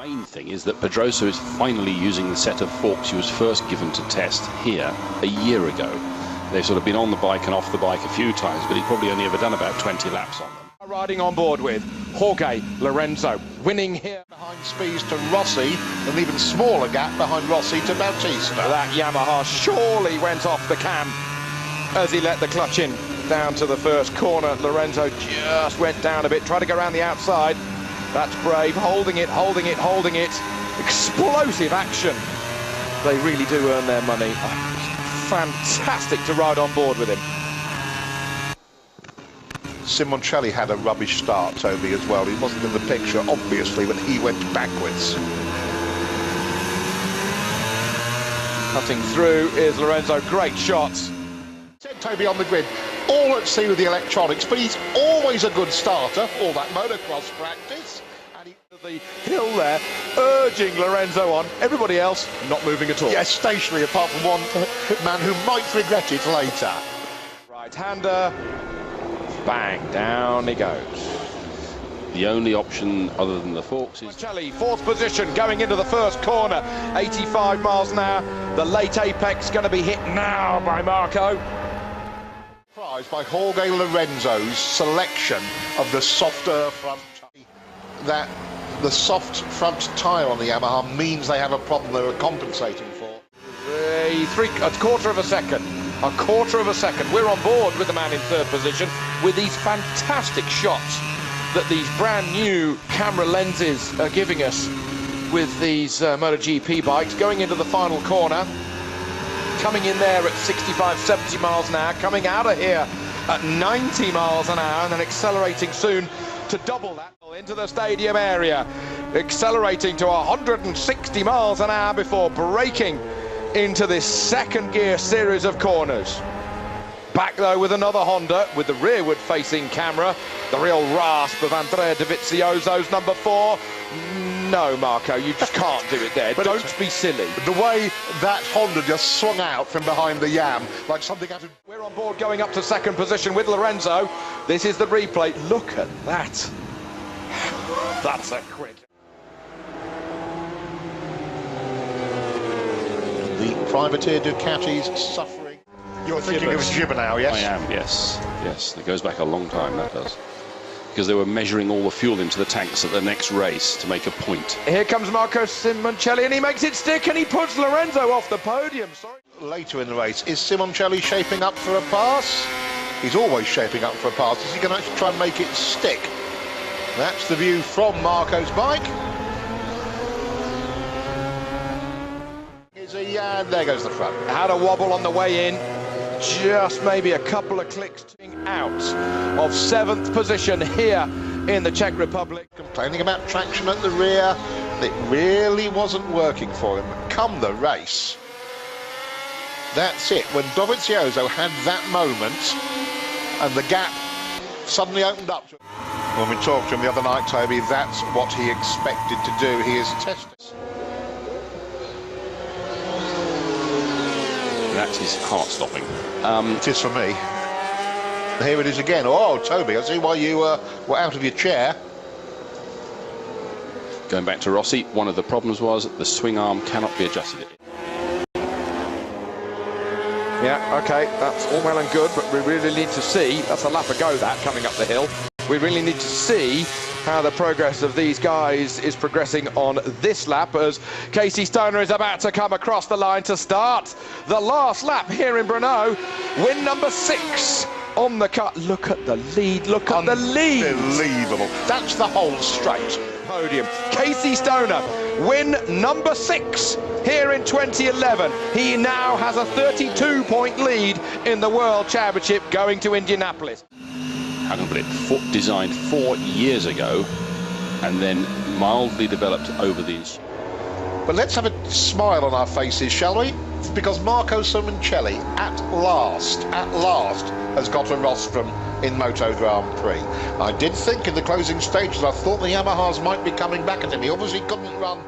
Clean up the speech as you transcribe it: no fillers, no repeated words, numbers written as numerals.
main thing is that Pedrosa is finally using the set of forks he was first given to test here a year ago. They've sort of been on the bike and off the bike a few times, but he's probably only ever done about 20 laps on them. Riding on board with Jorge Lorenzo, winning here behind Spies to Rossi, an even smaller gap behind Rossi to Bautista. That Yamaha surely went off the cam as he let the clutch in down to the first corner. Lorenzo just went down a bit, tried to go around the outside. That's brave, holding it, holding it, holding it. Explosive action. They really do earn their money. Fantastic to ride on board with him. Simoncelli had a rubbish start, Toby, as well. He wasn't in the picture, obviously, when he went backwards. Cutting through is Lorenzo, great shots. Said Toby on the grid, all at sea with the electronics, but he's always a good starter, all that motocross practice. And the hill there, urging Lorenzo on, everybody else not moving at all. Yes, stationary, apart from one man who might regret it later. Right-hander. Bang, down he goes. The only option other than the forks is... Simoncelli, fourth position, going into the first corner, 85 miles an hour. The late apex going to be hit now by Marco. Surprised by Jorge Lorenzo's selection of the softer front tyre. That the soft front tyre on the Yamaha means they have a problem they were compensating for. A quarter of a second. A quarter of a second. We're on board with the man in third position with these fantastic shots that these brand new camera lenses are giving us with these MotoGP bikes. Going into the final corner, coming in there at 65, 70 miles an hour, coming out of here at 90 miles an hour, and then accelerating soon to double that into the stadium area, accelerating to 160 miles an hour before braking into this second gear series of corners. Back though with another Honda with the rearward facing camera, the real rasp of Andrea Dovizioso's number 4. No, Marco, you just can't do it there. But don't be silly. The way that Honda just swung out from behind the Yam, like something out of... We're on board going up to second position with Lorenzo. This is the replay. Look at that. That's a quick... The privateer Ducati's suffering. You're thinking of Gibernau, yes? I am, yes. Yes, it goes back a long time, that does. Because they were measuring all the fuel into the tanks at the next race to make a point. Here comes Marco Simoncelli, and he makes it stick, and he puts Lorenzo off the podium. Sorry. Later in the race, is Simoncelli shaping up for a pass? He's always shaping up for a pass. Is he going to actually try and make it stick? That's the view from Marco's bike. And there goes the front. Had a wobble on the way in, just maybe a couple of clicks out of 7th position here in the Czech Republic. Complaining about traction at the rear, it really wasn't working for him. Come the race, that's it. When Dovizioso had that moment and the gap suddenly opened up. When we talked to him the other night, Toby, that's what he expected to do. He is testing. That's his heart stopping. It is for me. Here it is again. Oh, Toby, I see why you were out of your chair. Going back to Rossi, one of the problems was the swing arm cannot be adjusted. Yeah, okay, that's all well and good, but we really need to see, that's a lap ago that, coming up the hill. We really need to see how the progress of these guys is progressing on this lap as Casey Stoner is about to come across the line to start the last lap here in Brno. Win number 6 on the cut. Look at the lead, look at the lead. Unbelievable. That's the whole straight. Podium. Casey Stoner, win number 6 here in 2011. He now has a 32-point lead in the World Championship going to Indianapolis. How can I put it? Designed 4 years ago and then mildly developed over these. But let's have a smile on our faces, shall we? Because Marco Simoncelli, at last, has got a rostrum in Moto Grand Prix. I did think in the closing stages, I thought the Yamahas might be coming back at him. He obviously couldn't run